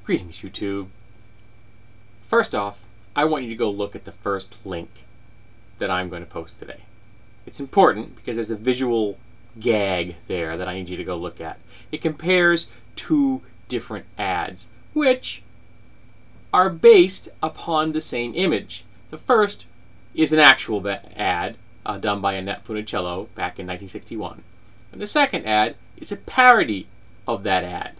Greetings, YouTube. First off, I want you to go look at the first link that I'm going to post today. It's important because there's a visual gag there that I need you to go look at. It compares two different ads, which are based upon the same image. The first is an actual ad done by Annette Funicello back in 1961. And the second ad is a parody of that ad.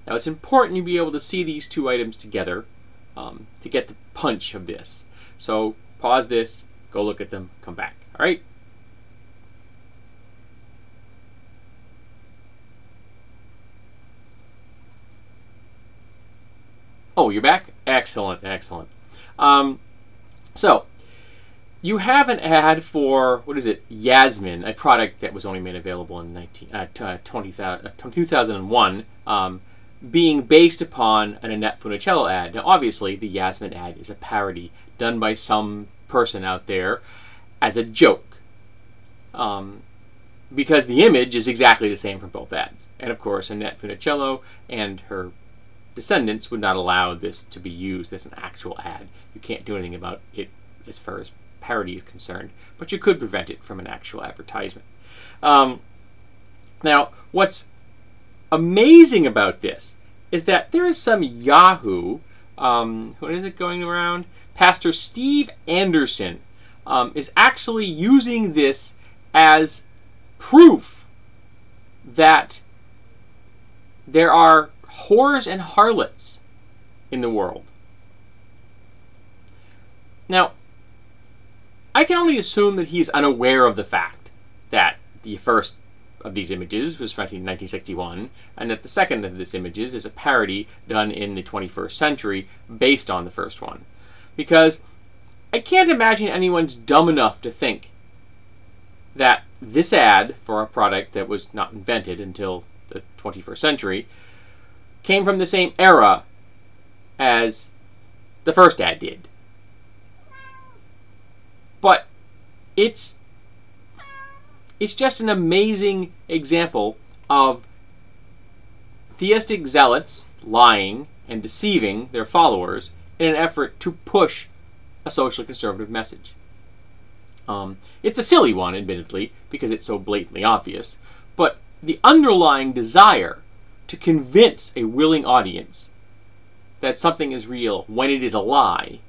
Now it's important you be able to see these two items together to get the punch of this. So pause this, go look at them, come back. All right? Oh, you're back? Excellent, excellent. So you have an ad for, what is it, Yasmin, a product that was only made available in 2001, being based upon an Annette Funicello ad. Now, obviously, the Yasmin ad is a parody done by some person out there as a joke, because the image is exactly the same for both ads. And, of course, Annette Funicello and her descendants would not allow this to be used as an actual ad. You can't do anything about it as far as parody is concerned, but you could prevent it from an actual advertisement. Now, what's amazing about this is that there is some Yahoo, what is it going around? Pastor Steve Anderson is actually using this as proof that there are whores and harlots in the world. Now, I can only assume that he's unaware of the fact that the first of these images was from 1961, and that the second of these images is a parody done in the 21st century based on the first one. Because I can't imagine anyone's dumb enough to think that this ad for a product that was not invented until the 21st century came from the same era as the first ad did. But it's just an amazing example of theistic zealots lying and deceiving their followers in an effort to push a socially conservative message. It's a silly one, admittedly, because it's so blatantly obvious, but the underlying desire to convince a willing audience that something is real when it is a lie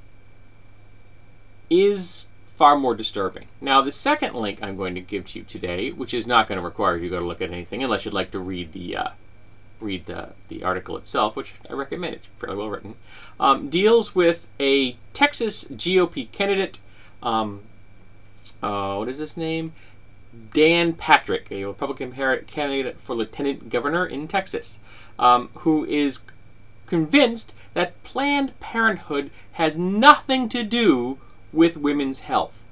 is far more disturbing. Now, the second link I'm going to give to you today, which is not going to require you to go to look at anything unless you'd like to read the article itself, which I recommend. It's fairly well written. Deals with a Texas GOP candidate. What is his name? Dan Patrick, a Republican candidate for lieutenant governor in Texas, who is convinced that Planned Parenthood has nothing to do with women's health.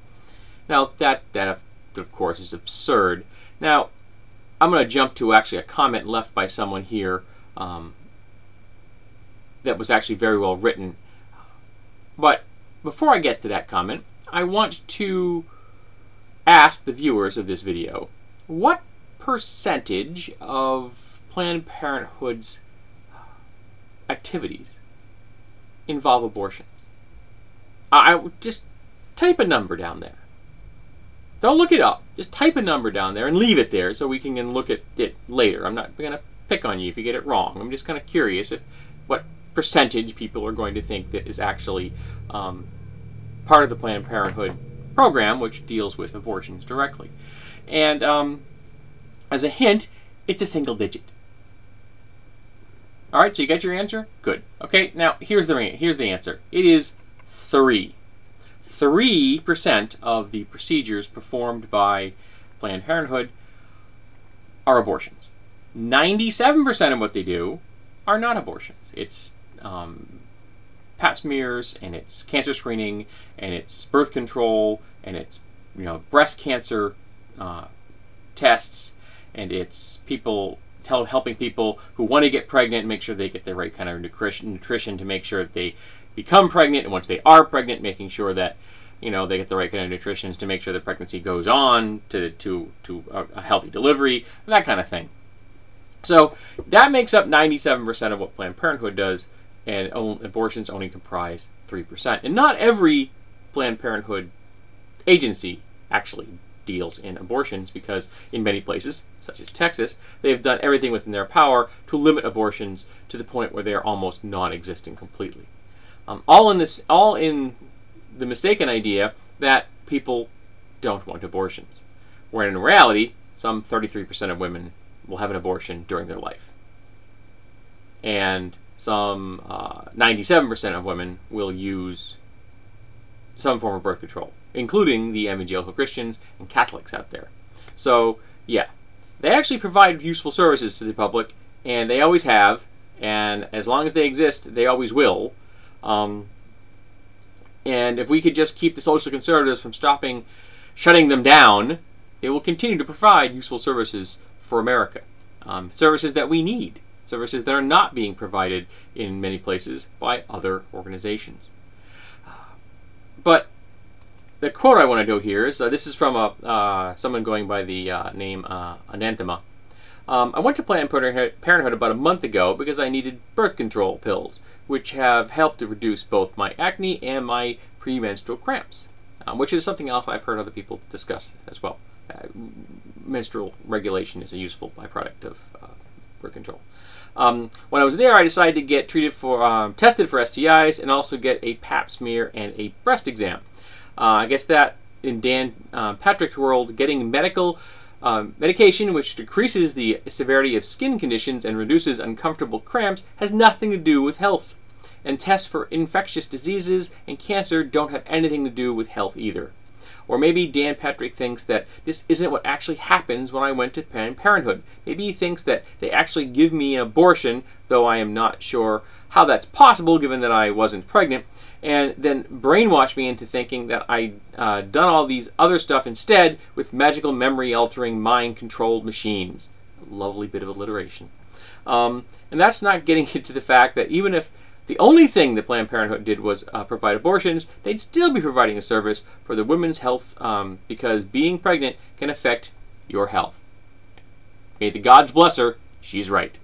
Now, that of course is absurd. Now, I'm going to jump to actually a comment left by someone here that was actually very well written. But before I get to that comment, I want to ask the viewers of this video, what percentage of Planned Parenthood's activities involve abortions? I would just type a number down there. Don't look it up. Just type a number down there and leave it there so we can look at it later. I'm not going to pick on you if you get it wrong. I'm just kind of curious what percentage people are going to think that is actually part of the Planned Parenthood program, which deals with abortions directly. And as a hint, it's a single digit. All right, so you got your answer? Good. Okay, now here's the answer. It is 3%. 3% of the procedures performed by Planned Parenthood are abortions. 97% of what they do are not abortions. It's pap smears, and it's cancer screening, and it's birth control, and it's breast cancer tests, and it's people helping people who want to get pregnant make sure they get the right kind of nutrition to make sure that they become pregnant, and once they are pregnant, making sure that they get the right kind of nutrition to make sure the pregnancy goes on to a healthy delivery, that kind of thing. So that makes up 97% of what Planned Parenthood does. and abortions only comprise 3%. And not every Planned Parenthood agency actually deals in abortions, because in many places, such as Texas, they've done everything within their power to limit abortions to the point where they are almost non-existent completely. All in the mistaken idea that people don't want abortions, where in reality, some 33% of women will have an abortion during their life, and some 97% of women will use some form of birth control, including the evangelical Christians and Catholics out there. So, yeah, they actually provide useful services to the public, and they always have, and as long as they exist, they always will. And if we could just keep the social conservatives from shutting them down, they will continue to provide useful services for America. Services that we need, services that are not being provided in many places by other organizations. But the quote I want to do here is, this is from someone going by the name Ananthema. I went to Planned Parenthood about a month ago because I needed birth control pills, which have helped to reduce both my acne and my premenstrual cramps, which is something else I've heard other people discuss as well. Menstrual regulation is a useful byproduct of birth control. When I was there, I decided to get tested for STIs and also get a pap smear and a breast exam. I guess that in Dan Patrick's world, getting medication which decreases the severity of skin conditions and reduces uncomfortable cramps has nothing to do with health. And tests for infectious diseases and cancer don't have anything to do with health either. Or maybe Dan Patrick thinks that this isn't what actually happens when I went to Planned Parenthood. Maybe he thinks that they actually give me an abortion, though I am not sure how that's possible given that I wasn't pregnant, and then brainwash me into thinking that I'd done all these other stuff instead with magical memory-altering, mind-controlled machines. A lovely bit of alliteration. And that's not getting into the fact that even if the only thing that Planned Parenthood did was provide abortions, they'd still be providing a service for the women's health, because being pregnant can affect your health. May the gods bless her, she's right.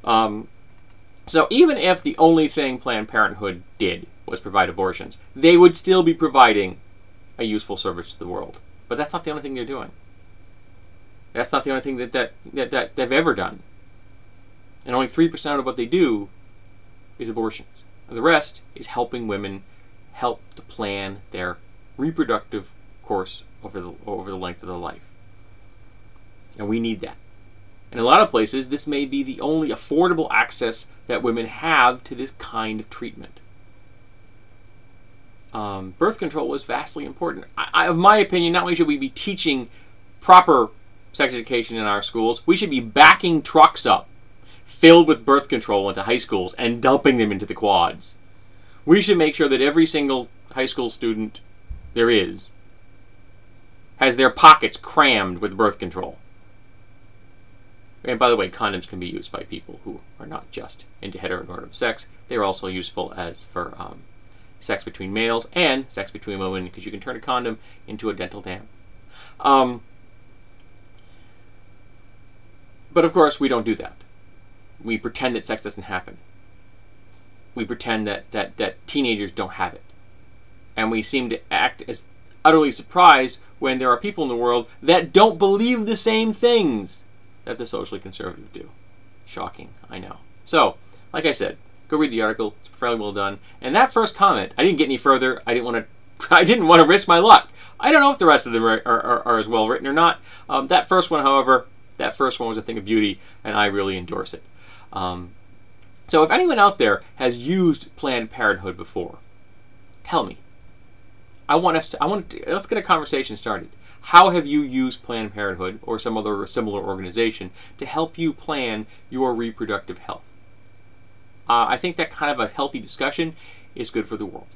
So even if the only thing Planned Parenthood did was provide abortions, they would still be providing a useful service to the world. But that's not the only thing they're doing. That's not the only thing that they've ever done. And only 3% of what they do is abortions. And the rest is helping women help to plan their reproductive course over the length of their life. And we need that. In a lot of places, this may be the only affordable access that women have to this kind of treatment. Birth control is vastly important. In my opinion, not only should we be teaching proper sex education in our schools, we should be backing trucks up filled with birth control into high schools and dumping them into the quads. We should make sure that every single high school student there is has their pockets crammed with birth control. And by the way, condoms can be used by people who are not just into heteronormative sex. They're also useful as for sex between males and sex between women, because you can turn a condom into a dental dam. But of course, we don't do that. We pretend that sex doesn't happen. We pretend that teenagers don't have it. And we seem to act as utterly surprised when there are people in the world that don't believe the same things that the socially conservative do. Shocking, I know. So, like I said, go read the article. It's fairly well done. And that first comment, I didn't get any further. I didn't want to risk my luck. I don't know if the rest of them are as well written or not. That first one, however, was a thing of beauty, and I really endorse it. So if anyone out there has used Planned Parenthood before, tell me. Let's get a conversation started. How have you used Planned Parenthood or some other similar organization to help you plan your reproductive health? I think that kind of a healthy discussion is good for the world.